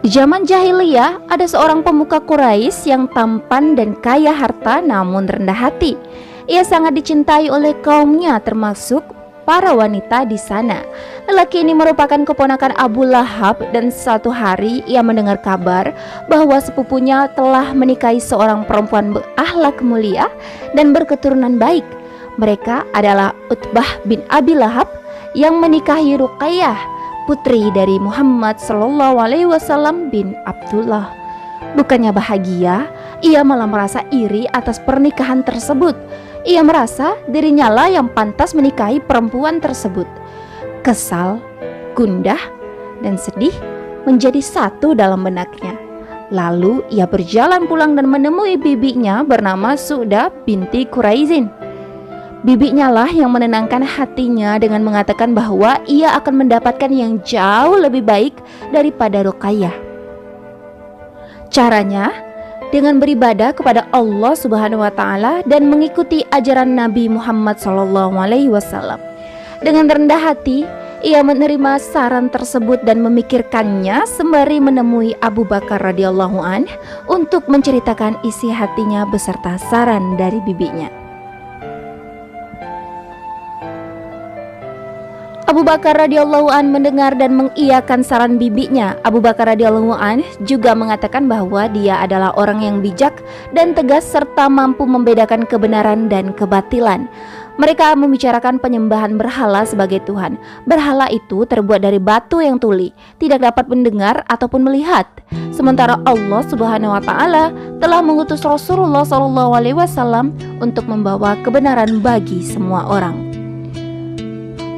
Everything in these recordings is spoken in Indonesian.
Di zaman jahiliyah, ada seorang pemuka Quraisy yang tampan dan kaya harta namun rendah hati. Ia sangat dicintai oleh kaumnya termasuk para wanita di sana. Lelaki ini merupakan keponakan Abu Lahab dan suatu hari ia mendengar kabar bahwa sepupunya telah menikahi seorang perempuan berakhlak mulia dan berketurunan baik. Mereka adalah Utbah bin Abi Lahab yang menikahi Ruqayyah, putri dari Muhammad SAW bin Abdullah. Bukannya bahagia, ia malah merasa iri atas pernikahan tersebut. Ia merasa dirinya lah yang pantas menikahi perempuan tersebut. Kesal, gundah, dan sedih menjadi satu dalam benaknya. Lalu ia berjalan pulang dan menemui bibinya bernama Su'dah binti Quraizin. Bibinya lah yang menenangkan hatinya dengan mengatakan bahwa ia akan mendapatkan yang jauh lebih baik daripada Ruqayyah. Caranya dengan beribadah kepada Allah Subhanahu wa taala dan mengikuti ajaran Nabi Muhammad SAW. Dengan rendah hati, ia menerima saran tersebut dan memikirkannya sembari menemui Abu Bakar radhiyallahu an untuk menceritakan isi hatinya beserta saran dari bibinya. Abu Bakar radhiyallahu an mendengar dan mengiyakan saran bibinya. Abu Bakar radhiyallahu an juga mengatakan bahwa dia adalah orang yang bijak dan tegas serta mampu membedakan kebenaran dan kebatilan. Mereka membicarakan penyembahan berhala sebagai Tuhan. Berhala itu terbuat dari batu yang tuli, tidak dapat mendengar ataupun melihat. Sementara Allah Subhanahu wa taala telah mengutus Rasulullah SAW untuk membawa kebenaran bagi semua orang.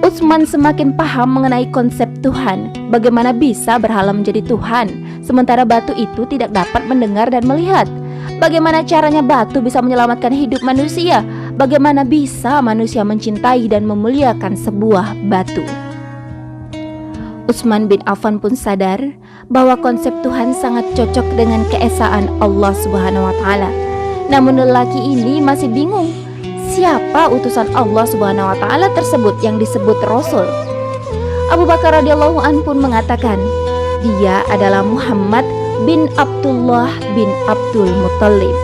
Utsman semakin paham mengenai konsep Tuhan. Bagaimana bisa berhala menjadi Tuhan, sementara batu itu tidak dapat mendengar dan melihat? Bagaimana caranya batu bisa menyelamatkan hidup manusia? Bagaimana bisa manusia mencintai dan memuliakan sebuah batu? Utsman bin Affan pun sadar bahwa konsep Tuhan sangat cocok dengan keesaan Allah Subhanahu wa taala. Namun lelaki ini masih bingung. Siapa utusan Allah Subhanahu wa taala tersebut yang disebut Rasul? Abu Bakar radhiyallahu an pun mengatakan, dia adalah Muhammad bin Abdullah bin Abdul Muttalib.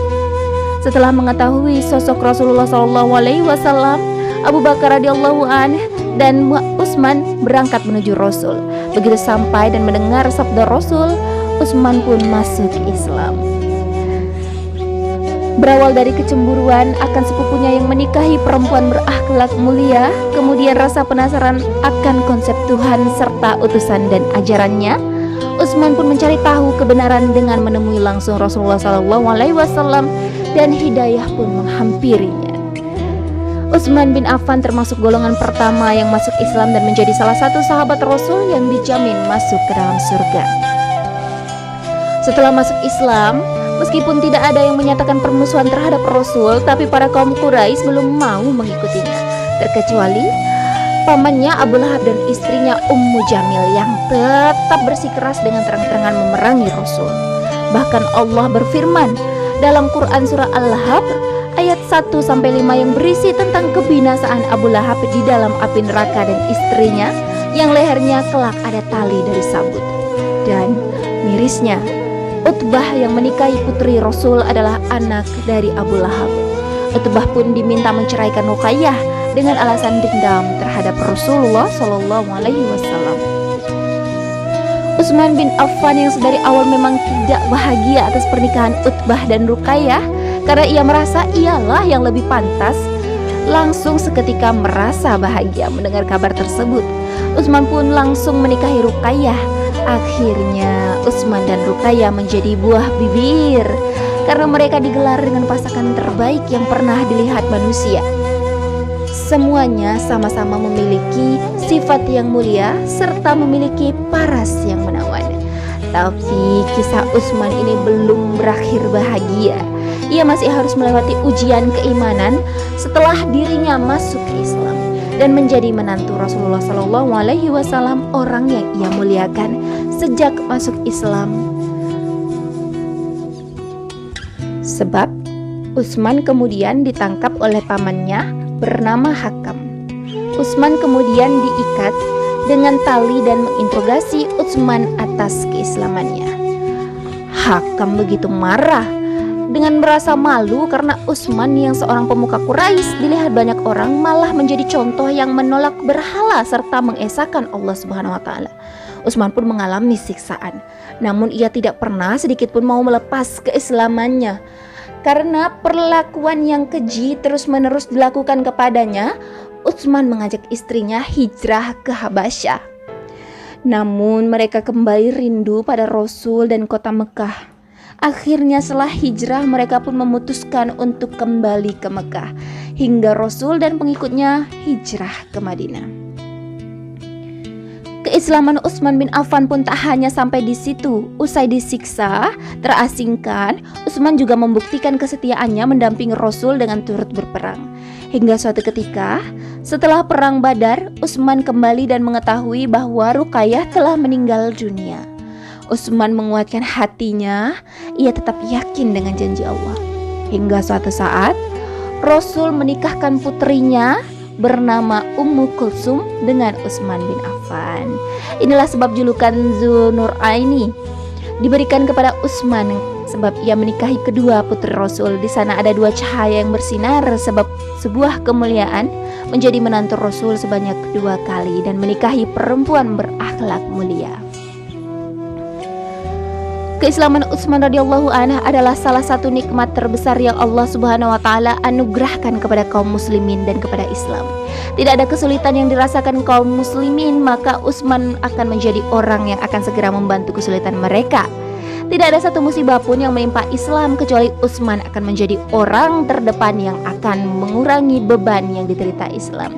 Setelah mengetahui sosok Rasulullah SAW, Abu Bakar radhiyallahu an dan Utsman berangkat menuju Rasul. Begitu sampai dan mendengar sabda Rasul, Utsman pun masuk Islam. Berawal dari kecemburuan akan sepupunya yang menikahi perempuan berakhlak mulia, kemudian rasa penasaran akan konsep Tuhan serta utusan dan ajarannya, Utsman pun mencari tahu kebenaran dengan menemui langsung Rasulullah SAW dan hidayah pun menghampirinya. Utsman bin Affan termasuk golongan pertama yang masuk Islam dan menjadi salah satu sahabat Rasul yang dijamin masuk ke dalam surga. Setelah masuk Islam, meskipun tidak ada yang menyatakan permusuhan terhadap Rasul, tapi para kaum Quraisy belum mau mengikutinya, terkecuali pamannya Abu Lahab dan istrinya Ummu Jamil yang tetap bersikeras dengan terang-terangan memerangi Rasul. Bahkan Allah berfirman dalam Quran surah Al-Lahab ayat 1-5 yang berisi tentang kebinasaan Abu Lahab di dalam api neraka dan istrinya yang lehernya kelak ada tali dari sabut. Dan mirisnya, Utbah yang menikahi putri Rasul adalah anak dari Abu Lahab. Utbah pun diminta menceraikan Ruqayyah dengan alasan dendam terhadap Rasulullah SAW. Utsman bin Affan yang sedari awal memang tidak bahagia atas pernikahan Utbah dan Ruqayyah karena ia merasa ialah yang lebih pantas, langsung seketika merasa bahagia mendengar kabar tersebut. Utsman pun langsung menikahi Ruqayyah. Akhirnya Utsman dan Ruqayyah menjadi buah bibir karena mereka digelar dengan pasangan terbaik yang pernah dilihat manusia. Semuanya sama-sama memiliki sifat yang mulia serta memiliki paras yang menawan. Tapi kisah Utsman ini belum berakhir bahagia. Ia masih harus melewati ujian keimanan setelah dirinya masuk ke Islam dan menjadi menantu Rasulullah SAW, orang yang ia muliakan sejak masuk Islam. Sebab Utsman kemudian ditangkap oleh pamannya bernama Hakam. Utsman kemudian diikat dengan tali dan menginterogasi Utsman atas keislamannya. Hakam begitu marah dengan merasa malu karena Utsman yang seorang pemuka Quraisy dilihat banyak orang malah menjadi contoh yang menolak berhala serta mengesahkan Allah Subhanahu wa taala. Utsman pun mengalami siksaan, namun ia tidak pernah sedikit pun mau melepas keislamannya. Karena perlakuan yang keji terus-menerus dilakukan kepadanya, Utsman mengajak istrinya hijrah ke Habasyah. Namun mereka kembali rindu pada Rasul dan kota Mekah. Akhirnya setelah hijrah mereka pun memutuskan untuk kembali ke Mekah, hingga Rasul dan pengikutnya hijrah ke Madinah. Keislaman Utsman bin Affan pun tak hanya sampai di situ. Usai disiksa, terasingkan, Utsman juga membuktikan kesetiaannya mendampingi Rasul dengan turut berperang. Hingga suatu ketika, setelah perang Badar, Utsman kembali dan mengetahui bahwa Ruqayyah telah meninggal dunia. Utsman menguatkan hatinya, ia tetap yakin dengan janji Allah. Hingga suatu saat, Rasul menikahkan putrinya bernama Ummu Kulsum dengan Utsman bin Affan. Inilah sebab julukan Dzunuraini diberikan kepada Utsman, sebab ia menikahi kedua putri Rasul. Di sana ada dua cahaya yang bersinar, sebab sebuah kemuliaan menjadi menantu Rasul sebanyak 2 kali dan menikahi perempuan berakhlak mulia. Keislaman Utsman radhiyallahu anhu adalah salah satu nikmat terbesar yang Allah Subhanahu wa taala anugerahkan kepada kaum muslimin dan kepada Islam. Tidak ada kesulitan yang dirasakan kaum muslimin, maka Utsman akan menjadi orang yang akan segera membantu kesulitan mereka. Tidak ada satu musibah pun yang menimpa Islam kecuali Utsman akan menjadi orang terdepan yang akan mengurangi beban yang diderita Islam.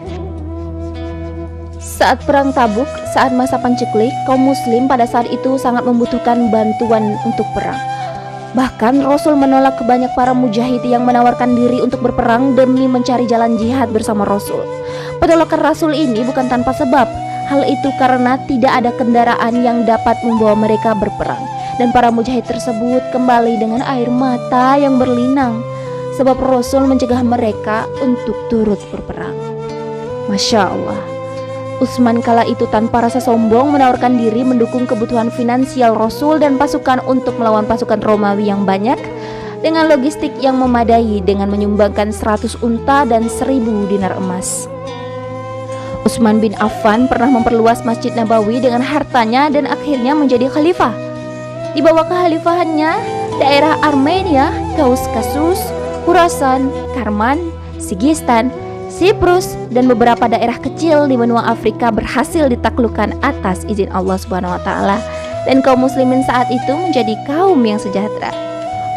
Saat perang Tabuk, saat masa panceklik, kaum muslim pada saat itu sangat membutuhkan bantuan untuk perang. Bahkan Rasul menolak banyak para mujahid yang menawarkan diri untuk berperang demi mencari jalan jihad bersama Rasul. Penolakan Rasul ini bukan tanpa sebab. Hal itu karena tidak ada kendaraan yang dapat membawa mereka berperang. Dan para mujahid tersebut kembali dengan air mata yang berlinang, sebab Rasul mencegah mereka untuk turut berperang. Masya Allah, Utsman kala itu tanpa rasa sombong menawarkan diri mendukung kebutuhan finansial Rasul dan pasukan untuk melawan pasukan Romawi yang banyak dengan logistik yang memadai dengan menyumbangkan 100 unta dan 1000 dinar emas. Utsman bin Affan pernah memperluas Masjid Nabawi dengan hartanya dan akhirnya menjadi khalifah. Di bawah kekhalifahannya, daerah Armenia, Kaukasus, Khurasan, Karman, Sigistan, Siprus, dan beberapa daerah kecil di benua Afrika berhasil ditaklukkan atas izin Allah Subhanahu wa taala, dan kaum muslimin saat itu menjadi kaum yang sejahtera.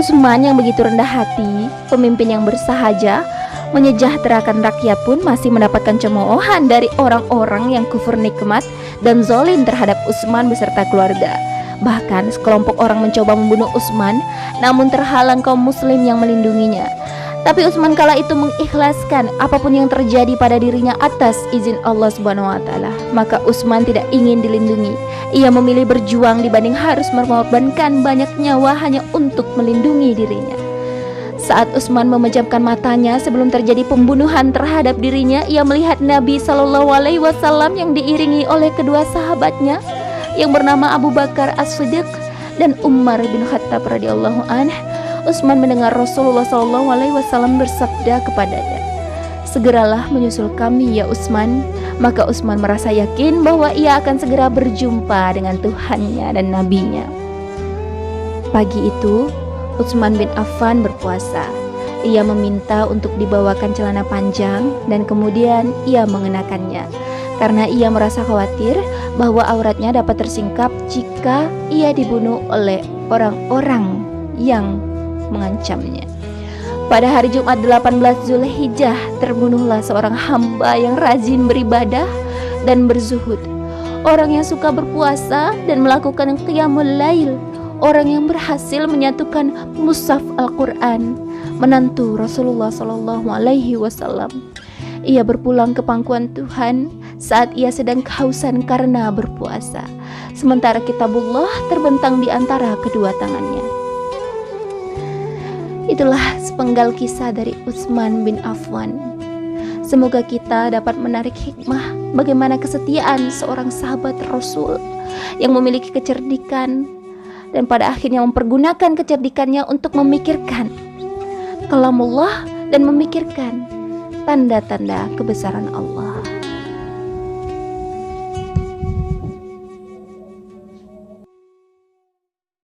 Utsman yang begitu rendah hati, pemimpin yang bersahaja, menyejahterakan rakyat pun masih mendapatkan cemoohan dari orang-orang yang kufur nikmat dan zalim terhadap Utsman beserta keluarga. Bahkan sekelompok orang mencoba membunuh Utsman, namun terhalang kaum muslim yang melindunginya. Tapi Utsman kala itu mengikhlaskan apapun yang terjadi pada dirinya atas izin Allah Subhanahu wa taala. Maka Utsman tidak ingin dilindungi. Ia memilih berjuang dibanding harus mengorbankan banyak nyawa hanya untuk melindungi dirinya. Saat Utsman memejamkan matanya sebelum terjadi pembunuhan terhadap dirinya, ia melihat Nabi Shallallahu alaihi wasallam yang diiringi oleh kedua sahabatnya yang bernama Abu Bakar As-Siddiq dan Umar bin Khattab radhiyallahu anhu. Utsman mendengar Rasulullah SAW bersabda kepadanya, "Segeralah menyusul kami ya Utsman." Maka Utsman merasa yakin bahwa ia akan segera berjumpa dengan Tuhannya dan Nabinya. Pagi itu, Utsman bin Affan berpuasa. Ia meminta untuk dibawakan celana panjang dan kemudian ia mengenakannya, karena ia merasa khawatir bahwa auratnya dapat tersingkap jika ia dibunuh oleh orang-orang yang mengancamnya. Pada hari Jumat 18 Zulhijjah terbunuhlah seorang hamba yang rajin beribadah dan berzuhud, orang yang suka berpuasa dan melakukan qiyamul lail, orang yang berhasil menyatukan mushaf Al-Quran, menantu Rasulullah SAW. Ia berpulang ke pangkuan Tuhan saat ia sedang kehausan karena berpuasa, sementara kitabullah terbentang di antara kedua tangannya. Itulah sepenggal kisah dari Utsman bin Affan. Semoga kita dapat menarik hikmah bagaimana kesetiaan seorang sahabat Rasul yang memiliki kecerdikan dan pada akhirnya mempergunakan kecerdikannya untuk memikirkan kalamullah dan memikirkan tanda-tanda kebesaran Allah.